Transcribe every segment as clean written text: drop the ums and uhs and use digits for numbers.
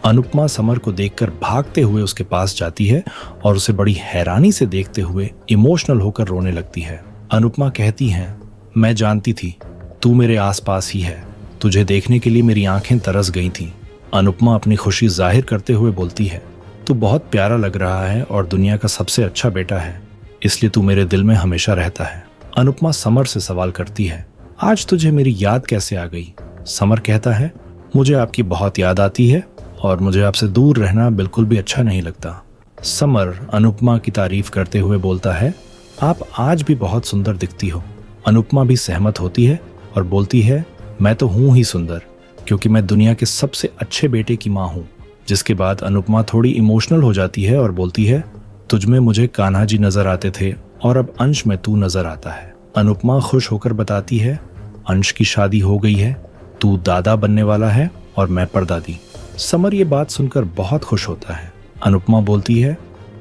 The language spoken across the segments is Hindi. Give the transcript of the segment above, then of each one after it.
अनुपमा समर को देखकर भागते हुए उसके पास जाती है और उसे बड़ी हैरानी से देखते हुए इमोशनल होकर रोने लगती है। अनुपमा कहती है, मैं जानती थी तू मेरे आसपास ही है, तुझे देखने के लिए मेरी आंखें तरस गई थीं। अनुपमा अपनी खुशी जाहिर करते हुए बोलती है, तू बहुत प्यारा लग रहा है और दुनिया का सबसे अच्छा बेटा है, इसलिए तू मेरे दिल में हमेशा रहता है। अनुपमा समर से सवाल करती है, आज तुझे मेरी याद कैसे आ गई? समर कहता है, मुझे आपकी बहुत याद आती है और मुझे आपसे दूर रहना बिल्कुल भी अच्छा नहीं लगता। समर अनुपमा की तारीफ करते हुए बोलता है, आप आज भी बहुत सुंदर दिखती हो। अनुपमा भी सहमत होती है और बोलती है, मैं तो हूं ही सुंदर, क्योंकि मैं दुनिया के सबसे अच्छे बेटे की माँ हूँ। जिसके बाद अनुपमा थोड़ी इमोशनल हो जाती है और बोलती है, तुझमें मुझे कान्हा जी नजर आते थे और अब अंश में तू नजर आता है। अनुपमा खुश होकर बताती है, अंश की शादी हो गई है, तू दादा बनने वाला है और मैं परदादी। समर ये बात सुनकर बहुत खुश होता है। अनुपमा बोलती है,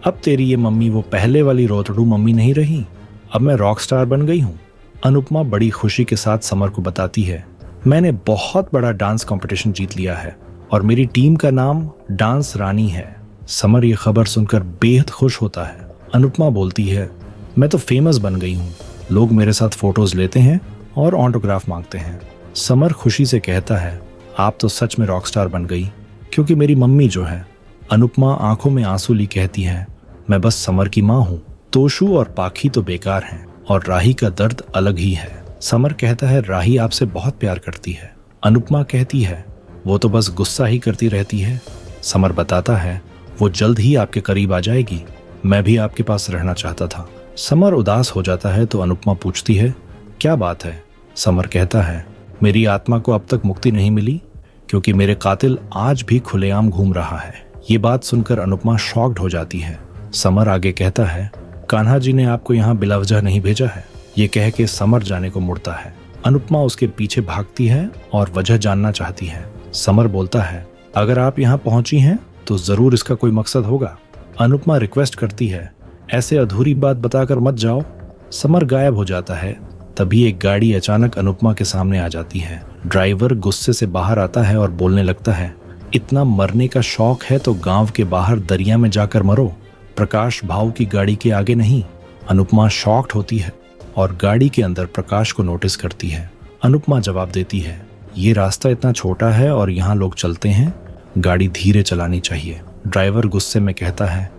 अब तेरी ये मम्मी वो पहले वाली रोतड़ू मम्मी नहीं रही, अब मैं रॉक स्टार बन गई हूँ। अनुपमा बड़ी खुशी के साथ समर को बताती है, मैंने बहुत बड़ा डांस कंपटीशन जीत लिया है और मेरी टीम का नाम डांस रानी है। समर ये खबर सुनकर बेहद खुश होता है। अनुपमा बोलती है, मैं तो फेमस बन गई हूँ, लोग मेरे साथ फोटोज लेते हैं और ऑटोग्राफ मांगते हैं। समर खुशी से कहता है, आप तो सच में रॉक स्टार बन गई, क्योंकि मेरी मम्मी जो है। अनुपमा आंखों में आंसू ली कहती है, मैं बस समर की माँ हूँ, तोशु और पाखी तो बेकार हैं और राही का दर्द अलग ही है। समर कहता है, राही आपसे बहुत प्यार करती है। अनुपमा कहती है, वो तो बस गुस्सा ही करती रहती है। समर बताता है, वो जल्द ही आपके करीब आ जाएगी, मैं भी आपके पास रहना चाहता था। समर उदास हो जाता है तो अनुपमा पूछती है, क्या बात है? समर कहता है, मेरी आत्मा को अब तक मुक्ति नहीं मिली, क्योंकि मेरे कातिल आज भी खुलेआम घूम रहा है। ये बात सुनकर अनुपमा शॉक्ड हो जाती है। समर आगे कहता है, कान्हा जी ने आपको यहाँ बिलावजह नहीं भेजा है। ये कह के समर जाने को मुड़ता है। अनुपमा उसके पीछे भागती है और वजह जानना चाहती है। समर बोलता है, अगर आप यहाँ पहुंची हैं तो जरूर इसका कोई मकसद होगा। अनुपमा रिक्वेस्ट करती है, ऐसे अधूरी बात बताकर मत जाओ। समर गायब हो जाता है। तभी एक गाड़ी अचानक अनुपमा के सामने आ जाती है। ड्राइवर गुस्से से बाहर आता है और बोलने लगता है, इतना मरने का शौक है तो गांव के बाहर दरिया में जाकर मरो, प्रकाश भाऊ की गाड़ी के आगे नहीं। अनुपमा शॉक्ड होती है और गाड़ी के अंदर प्रकाश को नोटिस करती है। अनुपमा जवाब देती है, ये रास्ता इतना छोटा है और यहाँ लोग चलते हैं, गाड़ी धीरे चलानी चाहिए। ड्राइवर गुस्से में कहता है,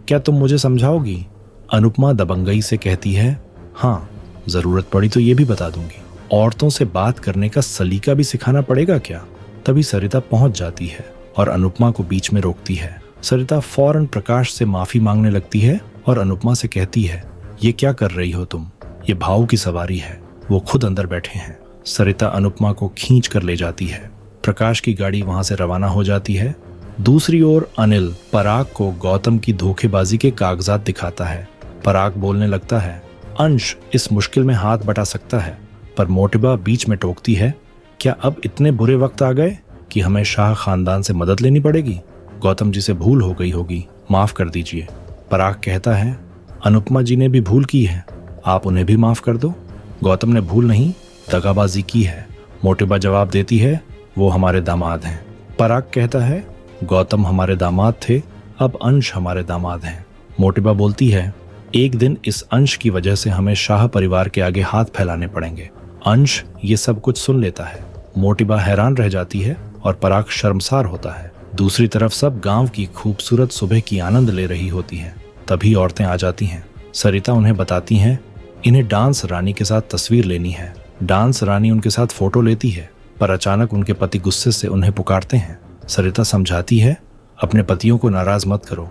क्या तुम मुझे समझाओगी? अनुपमा दबंगई से कहती है, हाँ, जरूरत पड़ी तो ये भी बता दूंगी। औरतों से बात करने का सलीका भी सिखाना पड़ेगा क्या? तभी सरिता पहुंच जाती है और अनुपमा को बीच में रोकती है। सरिता फौरन प्रकाश से माफी मांगने लगती है और अनुपमा से कहती है, ये क्या कर रही हो तुम? ये भाऊ की सवारी है, वो खुद अंदर बैठे हैं। सरिता अनुपमा को खींच कर ले जाती है। प्रकाश की गाड़ी वहां से रवाना हो जाती है। दूसरी ओर अनिल पराग को गौतम की धोखेबाजी के कागजात दिखाता है। पराग बोलने लगता है, अंश इस मुश्किल में हाथ बटा सकता है, पर मोटिबा बीच में टोकती है, क्या अब इतने बुरे वक्त आ गए कि हमें शाह खानदान से मदद लेनी पड़ेगी? गौतम जी से भूल हो गई होगी, माफ कर दीजिए। पराग कहता है, अनुपमा जी ने भी भूल की है, आप उन्हें भी माफ कर दो। गौतम ने भूल नहीं, दगाबाजी की है। मोटिबा जवाब देती है, वो हमारे दामाद हैं। पराग कहता है, गौतम हमारे दामाद थे, अब अंश हमारे दामाद हैं। मोटिबा बोलती है, एक दिन इस अंश की वजह से हमें शाह परिवार के आगे हाथ फैलाने पड़ेंगे। अंश ये सब कुछ सुन लेता है। मोटिबा हैरान रह जाती है और पराग शर्मसार होता है। दूसरी तरफ सब गांव की खूबसूरत सुबह की आनंद ले रही होती हैं। तभी औरतें आ जाती हैं। सरिता उन्हें बताती हैं, इन्हें डांस रानी के साथ तस्वीर लेनी है। डांस रानी उनके साथ फोटो लेती है, पर अचानक उनके पति गुस्से से उन्हें पुकारते हैं। सरिता समझाती है, अपने पतियों को नाराज मत करो।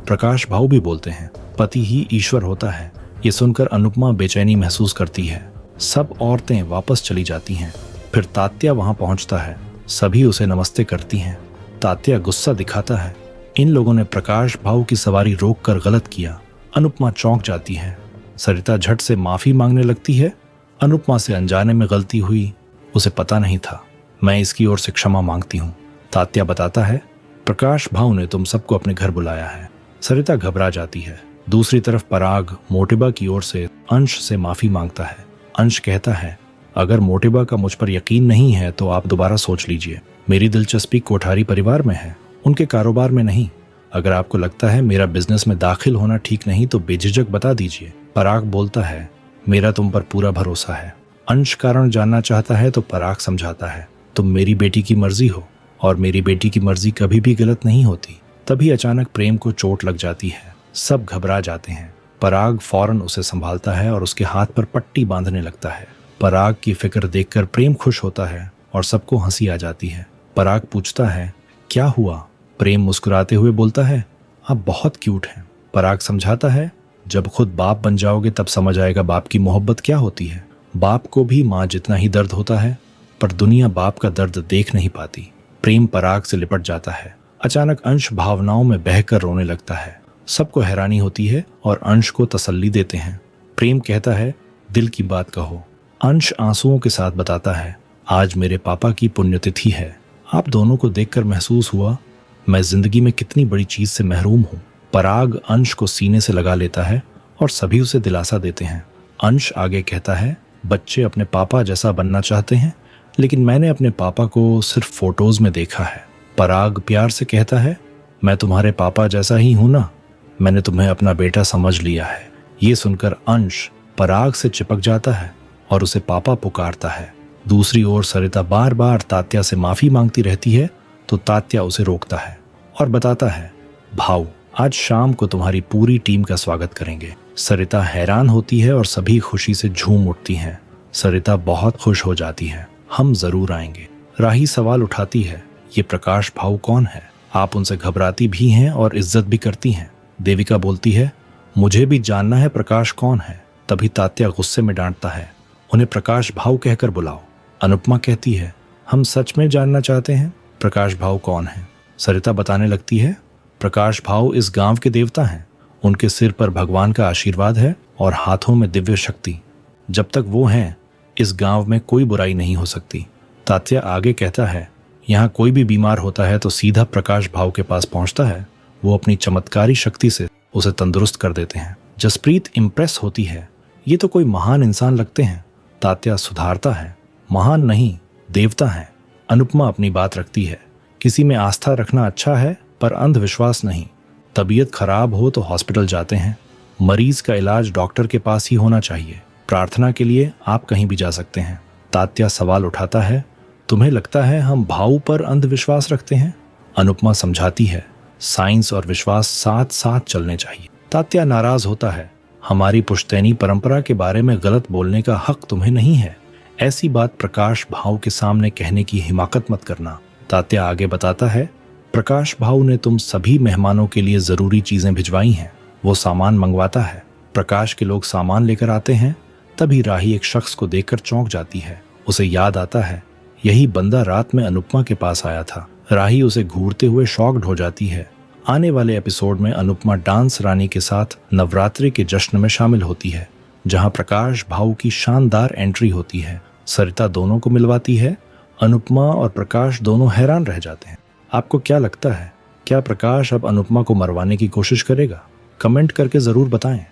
प्रकाश भाऊ भी बोलते हैं, पति ही ईश्वर होता है। ये सुनकर अनुपमा बेचैनी महसूस करती है। सब औरतें वापस चली जाती हैं। फिर तात्या वहां पहुंचता है। सभी उसे नमस्ते करती हैं। तात्या गुस्सा दिखाता है, इन लोगों ने प्रकाश भाऊ की सवारी रोक कर गलत किया। अनुपमा चौंक जाती है। सरिता झट से माफी मांगने लगती है। अनुपमा से अनजाने में गलती हुई, उसे पता नहीं था, मैं इसकी ओर से क्षमा मांगती हूँ। तात्या बताता है, प्रकाश भाऊ ने तुम सबको अपने घर बुलाया है। सरिता घबरा जाती है। दूसरी तरफ पराग मोटिबा की ओर से अंश से माफी मांगता है। अंश कहता है, अगर मोटिबा का मुझ पर यकीन नहीं है तो आप दोबारा सोच लीजिए। मेरी दिलचस्पी कोठारी परिवार में है, उनके कारोबार में नहीं। अगर आपको लगता है मेरा बिजनेस में दाखिल होना ठीक नहीं तो बेझिझक बता दीजिए। पराग बोलता है, मेरा तुम पर पूरा भरोसा है। अंश कारण जानना चाहता है तो पराग समझाता है, तुम मेरी बेटी की मर्जी हो और मेरी बेटी की मर्जी कभी भी गलत नहीं होती। तभी अचानक प्रेम को चोट लग जाती है। सब घबरा जाते हैं। पराग फौरन उसे संभालता है और उसके हाथ पर पट्टी बांधने लगता है। पराग की फिक्र देखकर प्रेम खुश होता है और सबको हंसी आ जाती है। पराग पूछता है, क्या हुआ? प्रेम मुस्कुराते हुए बोलता है, आप बहुत क्यूट हैं। पराग समझाता है, जब खुद बाप बन जाओगे तब समझ आएगा बाप की मोहब्बत क्या होती है। बाप को भी माँ जितना ही दर्द होता है, पर दुनिया बाप का दर्द देख नहीं पाती। प्रेम पराग से लिपट जाता है। अचानक अंश भावनाओं में बहकर रोने लगता है। सबको हैरानी होती है और अंश को तसल्ली देते हैं। प्रेम कहता है, दिल की बात कहो। अंश आंसुओं के साथ बताता है, आज मेरे पापा की पुण्यतिथि है। आप दोनों को देखकर महसूस हुआ मैं जिंदगी में कितनी बड़ी चीज से महरूम हूँ। पराग अंश को सीने से लगा लेता है और सभी उसे दिलासा देते हैं। अंश आगे कहता है, बच्चे अपने पापा जैसा बनना चाहते हैं, लेकिन मैंने अपने पापा को सिर्फ फोटोज में देखा है। पराग प्यार से कहता है, मैं तुम्हारे पापा जैसा ही हूं ना, मैंने तुम्हें अपना बेटा समझ लिया है। ये सुनकर अंश पराग से चिपक जाता है और उसे पापा पुकारता है। दूसरी ओर सरिता बार बार तात्या से माफी मांगती रहती है तो तात्या उसे रोकता है और बताता है, भाऊ आज शाम को तुम्हारी पूरी टीम का स्वागत करेंगे। सरिता हैरान होती है और सभी खुशी से झूम उठती हैं। सरिता बहुत खुश हो जाती है, हम जरूर आएंगे। राही सवाल उठाती है, ये प्रकाश भाऊ कौन है? आप उनसे घबराती भी हैं और इज्जत भी करती हैं। देविका बोलती है, मुझे भी जानना है प्रकाश कौन है। तभी तात्या गुस्से में डांटता है, उन्हें प्रकाश भाऊ कहकर बुलाओ। अनुपमा कहती है, हम सच में जानना चाहते हैं प्रकाश भाऊ कौन है। सरिता बताने लगती है, प्रकाश भाऊ इस गांव के देवता हैं। उनके सिर पर भगवान का आशीर्वाद है और हाथों में दिव्य शक्ति। जब तक वो हैं इस गांव में कोई बुराई नहीं हो सकती। तात्या आगे कहता है, यहाँ कोई भी बीमार होता है तो सीधा प्रकाश भाऊ के पास पहुंचता है। वो अपनी चमत्कारी शक्ति से उसे तंदुरुस्त कर देते हैं। जसप्रीत इम्प्रेस होती है, ये तो कोई महान इंसान लगते हैं। तात्या सुधारता है, महान नहीं देवता हैं। अनुपमा अपनी बात रखती है, किसी में आस्था रखना अच्छा है पर अंधविश्वास नहीं। तबीयत खराब हो तो हॉस्पिटल जाते हैं, मरीज का इलाज डॉक्टर के पास ही होना चाहिए। प्रार्थना के लिए आप कहीं भी जा सकते हैं। तात्या सवाल उठाता है, तुम्हें लगता है हम भाऊ पर अंधविश्वास रखते हैं? अनुपमा समझाती है, साइंस और विश्वास साथ साथ चलने चाहिए। तात्या नाराज होता है, हमारी पुश्तैनी परंपरा के बारे में गलत बोलने का हक तुम्हें नहीं है। ऐसी बात प्रकाश भाऊ के सामने कहने की हिमाकत मत करना। तात्या आगे बताता है, प्रकाश भाऊ ने तुम सभी मेहमानों के लिए जरूरी चीजें भिजवाई हैं। वो सामान मंगवाता है। प्रकाश के लोग सामान लेकर आते हैं। तभी राही एक शख्स को देखकर चौंक जाती है। उसे याद आता है, यही बंदा रात में अनुपमा के पास आया था। राही उसे घूरते हुए शॉक्ड हो जाती है। आने वाले एपिसोड में अनुपमा डांस रानी के साथ नवरात्रि के जश्न में शामिल होती है, जहां प्रकाश भाऊ की शानदार एंट्री होती है। सरिता दोनों को मिलवाती है। अनुपमा और प्रकाश दोनों हैरान रह जाते हैं। आपको क्या लगता है, क्या प्रकाश अब अनुपमा को मरवाने की कोशिश करेगा? कमेंट करके जरूर बताएं।